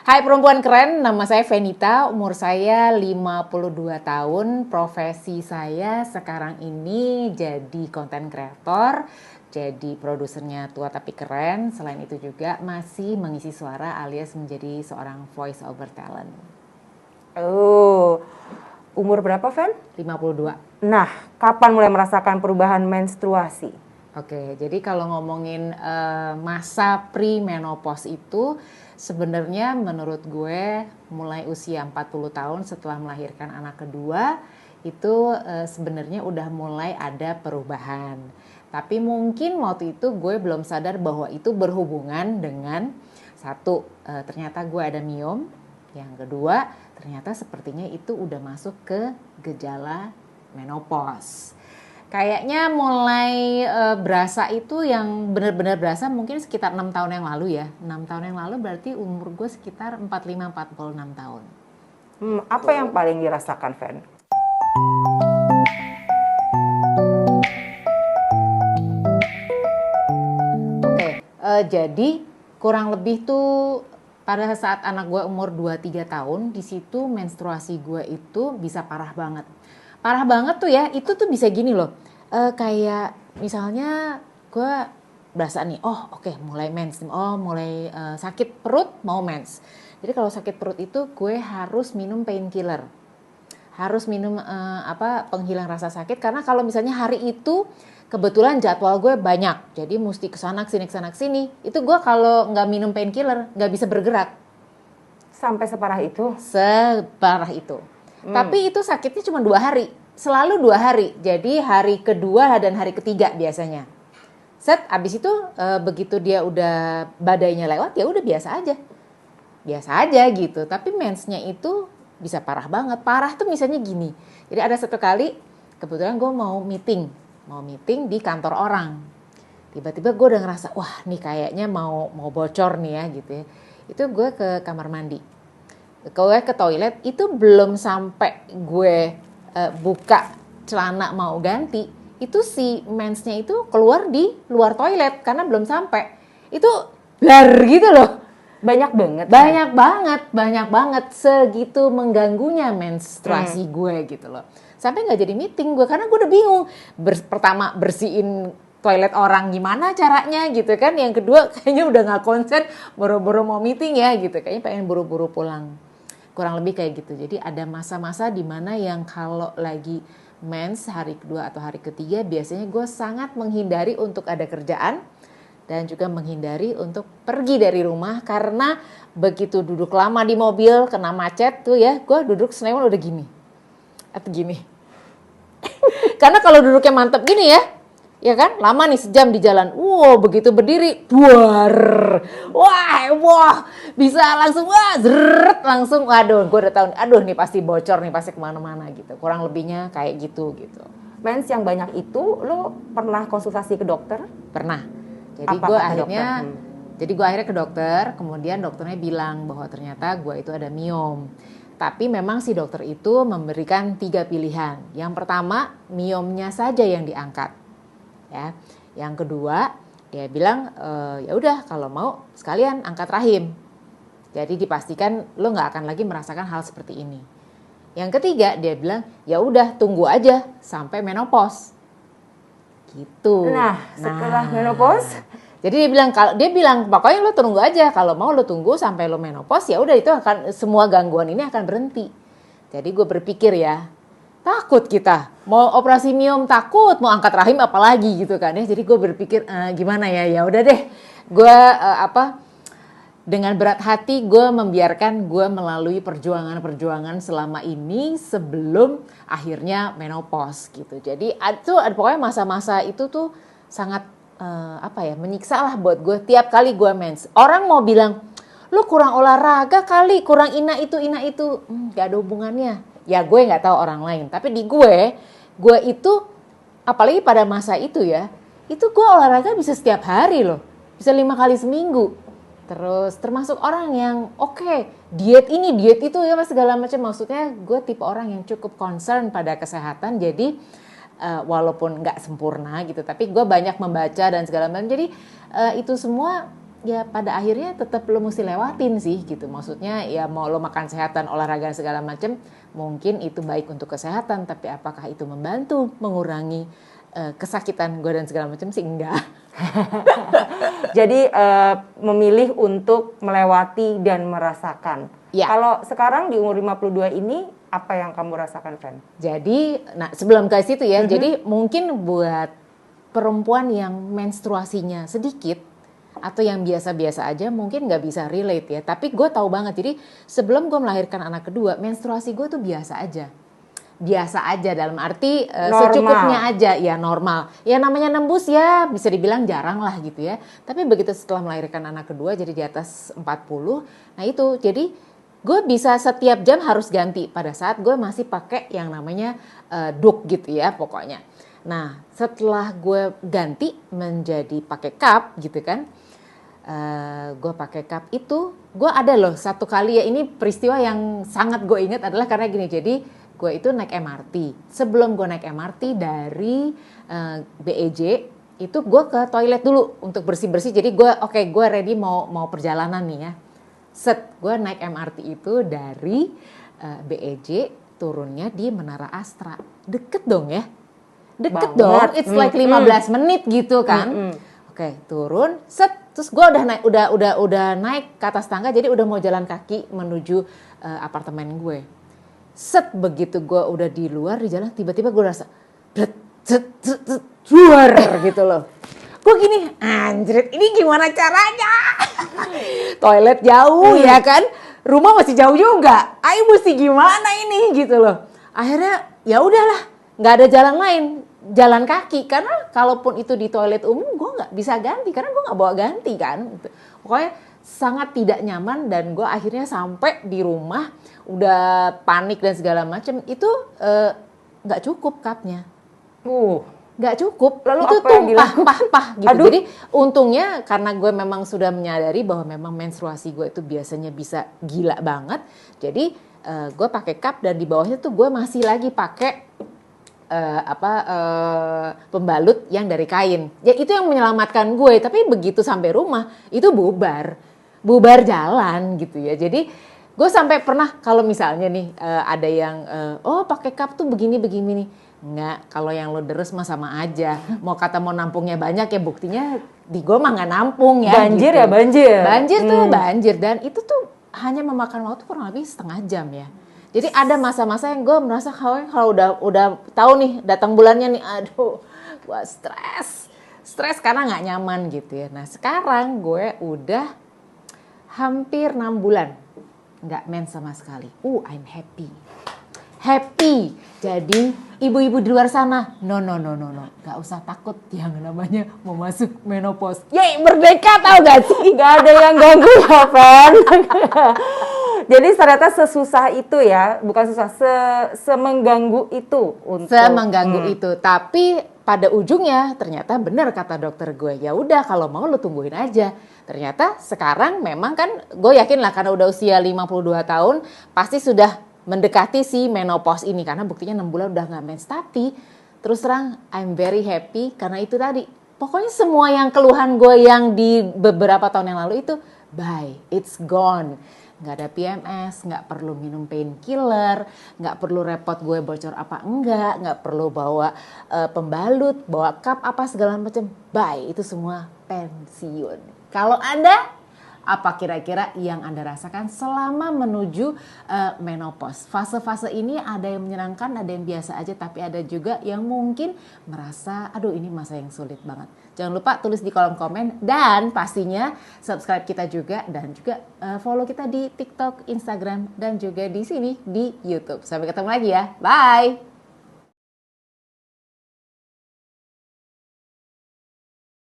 Hai perempuan keren, nama saya Venita, umur saya 52 tahun, profesi saya sekarang ini jadi content creator, jadi produsernya tua tapi keren, selain itu juga masih mengisi suara alias menjadi seorang voice over talent. Oh, umur berapa, Ven? 52. Nah, kapan mulai merasakan perubahan menstruasi? Oke, jadi kalau ngomongin masa pre-menopause itu sebenarnya menurut gue mulai usia 40 tahun setelah melahirkan anak kedua itu sebenarnya udah mulai ada perubahan. Tapi mungkin waktu itu gue belum sadar bahwa itu berhubungan dengan satu, ternyata gue ada miom. Yang kedua, ternyata sepertinya itu udah masuk ke gejala menopause. Kayaknya mulai berasa itu yang benar-benar berasa mungkin sekitar 6 tahun yang lalu ya. 6 tahun yang lalu berarti umur gue sekitar 45-46 tahun. Apa yang paling dirasakan, Ven? Oke, jadi kurang lebih tuh pada saat anak gue umur 2-3 tahun, di situ menstruasi gue itu bisa parah banget. Parah banget tuh ya, itu tuh bisa gini loh. Kayak misalnya gue berasa nih, oh oke, mulai mens, oh mulai sakit perut mau mens. Jadi kalau sakit perut itu gue harus minum painkiller. Harus minum penghilang rasa sakit karena kalau misalnya hari itu kebetulan jadwal gue banyak, jadi mesti kesana kesini, itu gue kalau nggak minum painkiller nggak bisa bergerak. Sampai separah itu? Separah itu. Tapi itu sakitnya cuma 2 hari, selalu 2 hari. Jadi hari kedua dan hari ketiga biasanya. Abis itu begitu dia udah badainya lewat ya udah biasa aja gitu. Tapi mensnya itu bisa parah banget. Parah tuh misalnya gini. Jadi ada satu kali kebetulan gue mau meeting di kantor orang. Tiba-tiba gue udah ngerasa wah nih kayaknya mau bocor nih ya gitu ya. Itu gue ke kamar mandi. Gue ke toilet itu belum sampai gue buka celana mau ganti, itu si mensnya itu keluar di luar toilet karena belum sampai. Itu blar gitu loh. Banyak banget. Banyak banget segitu mengganggunya menstruasi gue gitu loh. Sampai nggak jadi meeting gue karena gue udah bingung. Pertama bersihin toilet orang gimana caranya gitu kan. Yang kedua kayaknya udah nggak konsen, boro-boro mau meeting ya gitu. Kayaknya pengen buru-buru pulang. Kurang lebih kayak gitu. Jadi ada masa-masa di mana yang kalau lagi mens hari kedua atau hari ketiga biasanya gue sangat menghindari untuk ada kerjaan dan juga menghindari untuk pergi dari rumah karena begitu duduk lama di mobil kena macet tuh ya, gue duduk senewan udah gini atau gini. Karena kalau duduknya mantep gini ya kan, lama nih sejam di jalan. Wow, begitu berdiri, buar. Wah, bisa langsung zeret langsung. Waduh, gue udah tahu. Aduh, nih pasti bocor nih, pasti kemana-mana gitu. Kurang lebihnya kayak gitu. Mens yang banyak itu, lo pernah konsultasi ke dokter? Pernah. Jadi gue akhirnya ke dokter. Kemudian dokternya bilang bahwa ternyata gue itu ada miom. Tapi memang si dokter itu memberikan 3 pilihan. Yang pertama, miomnya saja yang diangkat. Ya, yang kedua dia bilang ya udah kalau mau sekalian angkat rahim. Jadi dipastikan lo nggak akan lagi merasakan hal seperti ini. Yang ketiga dia bilang ya udah tunggu aja sampai menopause. Gitu. Nah, setelah menopause, jadi dia bilang pokoknya lo tunggu aja, kalau mau lo tunggu sampai lo menopause ya udah itu akan semua gangguan ini akan berhenti. Jadi gue berpikir ya, takut kita mau operasi miom takut, mau angkat rahim apalagi gitu kan ya. Jadi gue berpikir gimana ya udah deh gue dengan berat hati gue membiarkan gue melalui perjuangan selama ini sebelum akhirnya menopause gitu. Jadi itu pokoknya masa-masa itu tuh sangat menyiksa lah buat gue. Tiap kali gue mens orang mau bilang lu kurang olahraga kali, kurang ina itu gak ada hubungannya. Ya gue nggak tahu orang lain, tapi di gue itu apalagi pada masa itu ya, itu gue olahraga bisa setiap hari loh, bisa 5 kali seminggu. Terus termasuk orang yang diet ini diet itu ya segala macam. Maksudnya gue tipe orang yang cukup concern pada kesehatan. Jadi walaupun nggak sempurna gitu, tapi gue banyak membaca dan segala macam. Jadi itu semua ya pada akhirnya tetap lo mesti lewatin sih gitu. Maksudnya ya mau lo makan sehatan, olahraga segala macam, mungkin itu baik untuk kesehatan, tapi apakah itu membantu mengurangi kesakitan gue dan segala macam sih enggak. Jadi memilih untuk melewati dan merasakan. Ya. Kalau sekarang di umur 52 ini apa yang kamu rasakan, Fen? Jadi, nah sebelum ke situ ya, jadi mungkin buat perempuan yang menstruasinya sedikit atau yang biasa-biasa aja mungkin nggak bisa relate ya. Tapi gue tahu banget. Jadi sebelum gue melahirkan anak kedua, menstruasi gue tuh biasa aja. Biasa aja dalam arti secukupnya aja, ya normal. Ya namanya nembus ya bisa dibilang jarang lah gitu ya. Tapi begitu setelah melahirkan anak kedua jadi di atas 40, nah itu jadi gue bisa setiap jam harus ganti pada saat gue masih pakai yang namanya duk gitu ya pokoknya. Nah setelah gue ganti menjadi pakai cup gitu kan, gue pakai cup itu, gue ada loh satu kali ya, ini peristiwa yang sangat gue ingat adalah karena gini, jadi gue itu naik MRT. Sebelum gue naik MRT dari BEJ, itu gue ke toilet dulu untuk bersih-bersih. Jadi gue ready mau perjalanan nih ya. Gue naik MRT itu dari BEJ, turunnya di Menara Astra. Deket dong ya. Deket dong, it's like 15 menit gitu kan. Oke, turun, terus gue udah naik ke atas tangga, jadi udah mau jalan kaki menuju apartemen gue. Begitu gue udah di luar di jalan, tiba-tiba gue rasa luar gitu loh. Gue gini, anjrit, ini gimana caranya? Toilet jauh ya kan, rumah masih jauh juga. Ayo mesti gimana ini gitu loh. Akhirnya ya udahlah, nggak ada jalan lain, jalan kaki. Karena kalaupun itu di toilet umum, gue nggak bisa ganti karena gue nggak bawa ganti kan. Pokoknya sangat tidak nyaman dan gue akhirnya sampai di rumah udah panik dan segala macam. Itu nggak cukup cupnya. Nggak cukup, lalu itu tumpah gitu. Aduh. Jadi untungnya karena gue memang sudah menyadari bahwa memang menstruasi gue itu biasanya bisa gila banget. Jadi gue pakai cup dan di bawahnya tuh gue masih lagi pakai pembalut yang dari kain. Ya itu yang menyelamatkan gue. Tapi begitu sampai rumah itu bubar jalan gitu ya. Jadi gue sampai pernah kalau misalnya nih ada yang pakai cup tuh begini nih. Enggak, kalau yang lo deres mah sama aja. Mau kata mau nampungnya banyak ya buktinya di gue mah nggak nampung ya. Banjir gitu. Ya banjir. Banjir tuh banjir dan itu tuh hanya memakan waktu kurang lebih setengah jam ya. Jadi ada masa-masa yang gue merasa kalau udah tahu nih datang bulannya nih, aduh, gue stres karena nggak nyaman gitu ya. Nah sekarang gue udah hampir 6 bulan nggak mens sama sekali. I'm happy. Jadi ibu-ibu di luar sana, no, gak usah takut yang namanya mau masuk menopause. Yeay, merdeka tau gak sih? Gak ada yang ganggu ya, Fen. Jadi ternyata sesusah itu ya, bukan susah, semengganggu itu untuk. Semengganggu itu, tapi pada ujungnya ternyata benar kata dokter gue. Ya udah kalau mau lo tungguin aja. Ternyata sekarang memang kan gue yakin lah karena udah usia 52 tahun pasti sudah mendekati si menopause ini karena buktinya 6 bulan udah gak mens. Tapi terus terang I'm very happy karena itu tadi pokoknya semua yang keluhan gue yang di beberapa tahun yang lalu itu bye, it's gone. Gak ada PMS, gak perlu minum painkiller, gak perlu repot gue bocor apa enggak, gak perlu bawa pembalut, bawa cup apa segala macam. Bye, itu semua pensiun. Kalau Anda apa kira-kira yang Anda rasakan selama menuju menopause? Fase-fase ini ada yang menyenangkan, ada yang biasa aja, tapi ada juga yang mungkin merasa, aduh ini masa yang sulit banget. Jangan lupa tulis di kolom komen dan pastinya subscribe kita juga dan juga follow kita di TikTok, Instagram dan juga di sini di YouTube. Sampai ketemu lagi ya. Bye!